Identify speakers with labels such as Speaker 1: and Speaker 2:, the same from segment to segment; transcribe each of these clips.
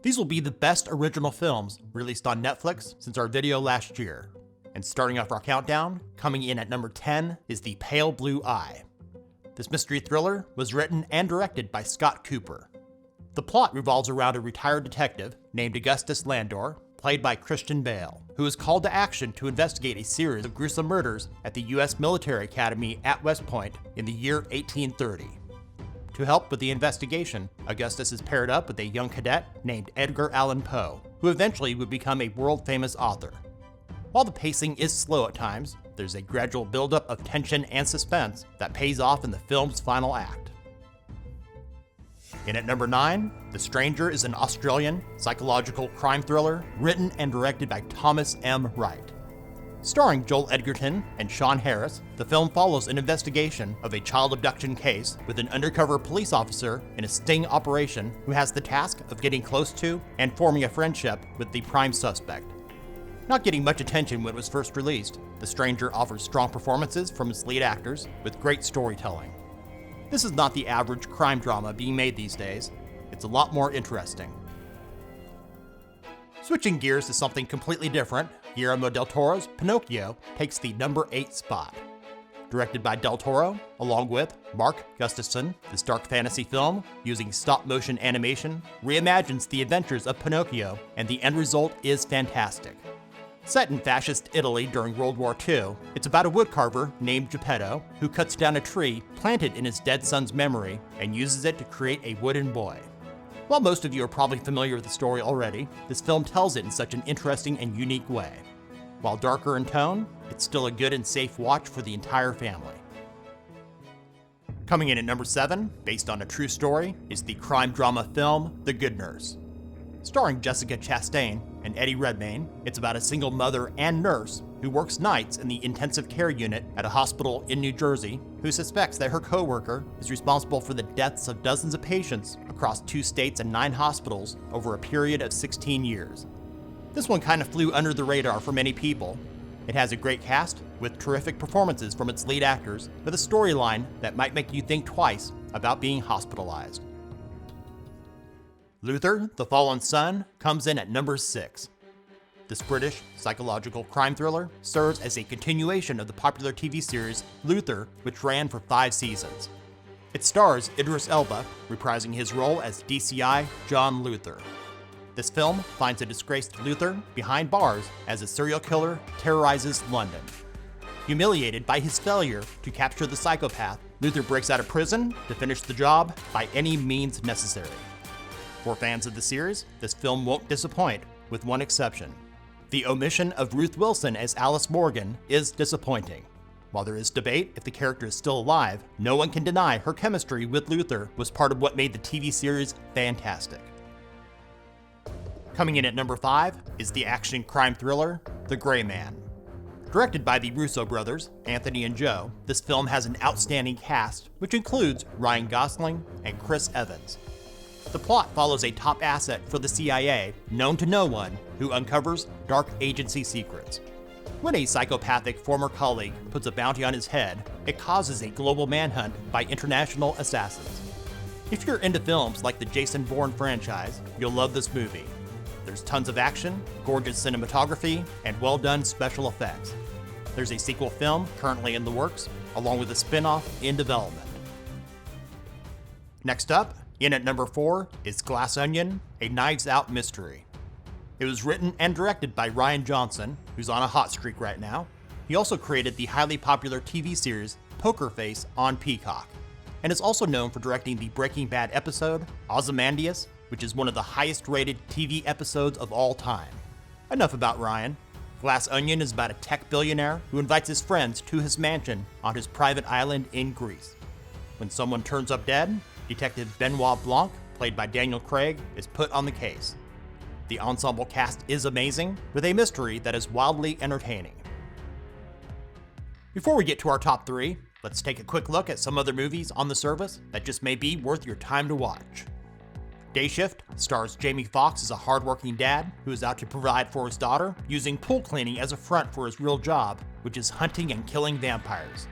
Speaker 1: These will be the best original films released on Netflix since our video last year. And starting off our countdown, coming in at number 10 is The Pale Blue Eye. This mystery thriller was written and directed by Scott Cooper. The plot revolves around a retired detective named Augustus Landor, played by Christian Bale, who is called to action to investigate a series of gruesome murders at the U.S. Military Academy at West Point in the year 1830. To help with the investigation, Augustus is paired up with a young cadet named Edgar Allan Poe, who eventually would become a world-famous author. While the pacing is slow at times, there's a gradual buildup of tension and suspense that pays off in the film's final act. In at number 9, The Stranger is an Australian psychological crime thriller written and directed by Thomas M. Wright. Starring Joel Edgerton and Sean Harris, the film follows an investigation of a child abduction case with an undercover police officer in a sting operation who has the task of getting close to and forming a friendship with the prime suspect. Not getting much attention when it was first released, The Stranger offers strong performances from its lead actors with great storytelling. This is not the average crime drama being made these days. It's a lot more interesting. Switching gears to something completely different, Guillermo del Toro's Pinocchio takes the number 8 spot. Directed by Del Toro, along with Mark Gustafson, this dark fantasy film, using stop-motion animation, reimagines the adventures of Pinocchio, and the end result is fantastic. Set in fascist Italy during World War II, it's about a woodcarver named Geppetto who cuts down a tree planted in his dead son's memory and uses it to create a wooden boy. While most of you are probably familiar with the story already, this film tells it in such an interesting and unique way. While darker in tone, it's still a good and safe watch for the entire family. Coming in at number 7, based on a true story, is the crime drama film The Good Nurse. Starring Jessica Chastain and Eddie Redmayne, it's about a single mother and nurse who works nights in the intensive care unit at a hospital in New Jersey who suspects that her coworker is responsible for the deaths of dozens of patients across 2 states and 9 hospitals over a period of 16 years. This one kind of flew under the radar for many people. It has a great cast with terrific performances from its lead actors with a storyline that might make you think twice about being hospitalized. Luther, the Fallen Son, comes in at number 6. This British psychological crime thriller serves as a continuation of the popular TV series Luther, which ran for 5 seasons. It stars Idris Elba, reprising his role as DCI John Luther. This film finds a disgraced Luther behind bars as a serial killer terrorizes London. Humiliated by his failure to capture the psychopath, Luther breaks out of prison to finish the job by any means necessary. For fans of the series, this film won't disappoint, with one exception. The omission of Ruth Wilson as Alice Morgan is disappointing. While there is debate if the character is still alive, no one can deny her chemistry with Luther was part of what made the TV series fantastic. Coming in at number 5 is the action crime thriller, The Gray Man. Directed by the Russo brothers, Anthony and Joe, this film has an outstanding cast, which includes Ryan Gosling and Chris Evans. The plot follows a top asset for the CIA, known to no one, who uncovers dark agency secrets. When a psychopathic former colleague puts a bounty on his head, it causes a global manhunt by international assassins. If you're into films like the Jason Bourne franchise, you'll love this movie. There's tons of action, gorgeous cinematography, and well-done special effects. There's a sequel film currently in the works, along with a spin-off in development. Next up, in at number 4 is Glass Onion, a Knives Out mystery. It was written and directed by Rian Johnson, who's on a hot streak right now. He also created the highly popular TV series Poker Face on Peacock, and is also known for directing the Breaking Bad episode Ozymandias, which is one of the highest rated TV episodes of all time. Enough about Ryan. Glass Onion is about a tech billionaire who invites his friends to his mansion on his private island in Greece. When someone turns up dead, Detective Benoit Blanc, played by Daniel Craig, is put on the case. The ensemble cast is amazing, with a mystery that is wildly entertaining. Before we get to our top 3, let's take a quick look at some other movies on the service that just may be worth your time to watch. Day Shift stars Jamie Foxx as a hardworking dad who is out to provide for his daughter, using pool cleaning as a front for his real job, which is hunting and killing vampires.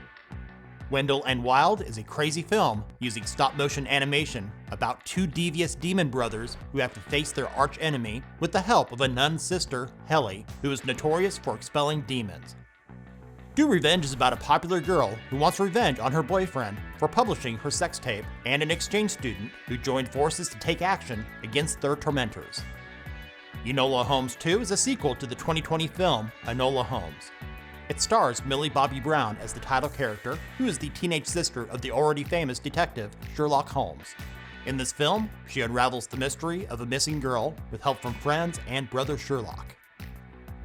Speaker 1: Wendell and Wild is a crazy film using stop-motion animation about two devious demon brothers who have to face their arch-enemy with the help of a nun's sister, Helly, who is notorious for expelling demons. Do Revenge is about a popular girl who wants revenge on her boyfriend for publishing her sex tape and an exchange student who joined forces to take action against their tormentors. Enola Holmes 2 is a sequel to the 2020 film Enola Holmes. It stars Millie Bobby Brown as the title character, who is the teenage sister of the already famous detective Sherlock Holmes. In this film, she unravels the mystery of a missing girl with help from friends and brother Sherlock.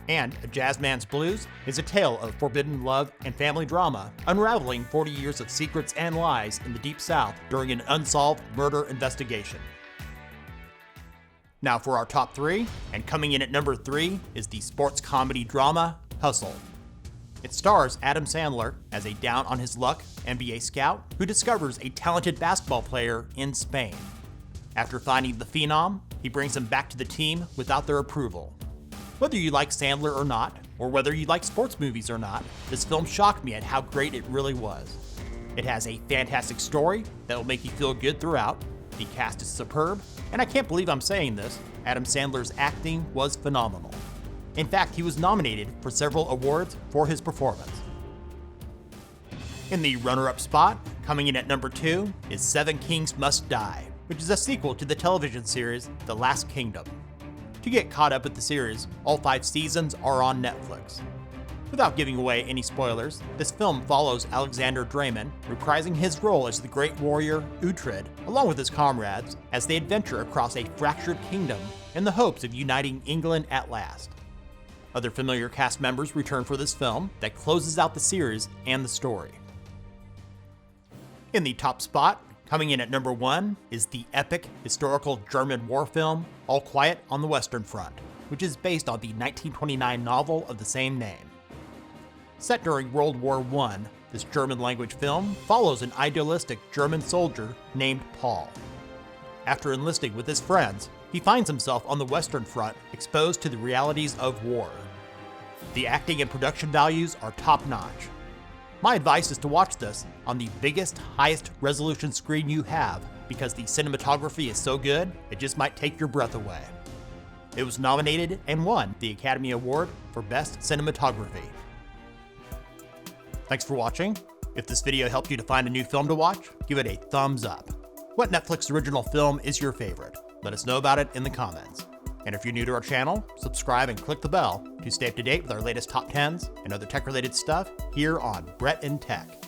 Speaker 1: And A Jazzman's Blues is a tale of forbidden love and family drama, unraveling 40 years of secrets and lies in the Deep South during an unsolved murder investigation. Now for our top 3, and coming in at number 3 is the sports comedy drama Hustle. It stars Adam Sandler as a down-on-his-luck NBA scout who discovers a talented basketball player in Spain. After finding the phenom, he brings him back to the team without their approval. Whether you like Sandler or not, or whether you like sports movies or not, this film shocked me at how great it really was. It has a fantastic story that will make you feel good throughout, the cast is superb, and I can't believe I'm saying this, Adam Sandler's acting was phenomenal. In fact, he was nominated for several awards for his performance. In the runner-up spot, coming in at number 2, is Seven Kings Must Die, which is a sequel to the television series The Last Kingdom. To get caught up with the series, all 5 seasons are on Netflix. Without giving away any spoilers, this film follows Alexander Draymond, reprising his role as the great warrior Uhtred, along with his comrades, as they adventure across a fractured kingdom in the hopes of uniting England at last. Other familiar cast members return for this film that closes out the series and the story. In the top spot, coming in at number 1, is the epic historical German war film All Quiet on the Western Front, which is based on the 1929 novel of the same name. Set during World War I, this German-language film follows an idealistic German soldier named Paul. After enlisting with his friends, he finds himself on the Western Front exposed to the realities of war. The acting and production values are top-notch. My advice is to watch this on the biggest, highest resolution screen you have because the cinematography is so good, it just might take your breath away. It was nominated and won the Academy Award for Best Cinematography. Thanks for watching. If this video helped you to find a new film to watch, give it a thumbs up. What Netflix original film is your favorite? Let us know about it in the comments. And if you're new to our channel, subscribe and click the bell to stay up to date with our latest top 10s and other tech-related stuff here on Brett in Tech.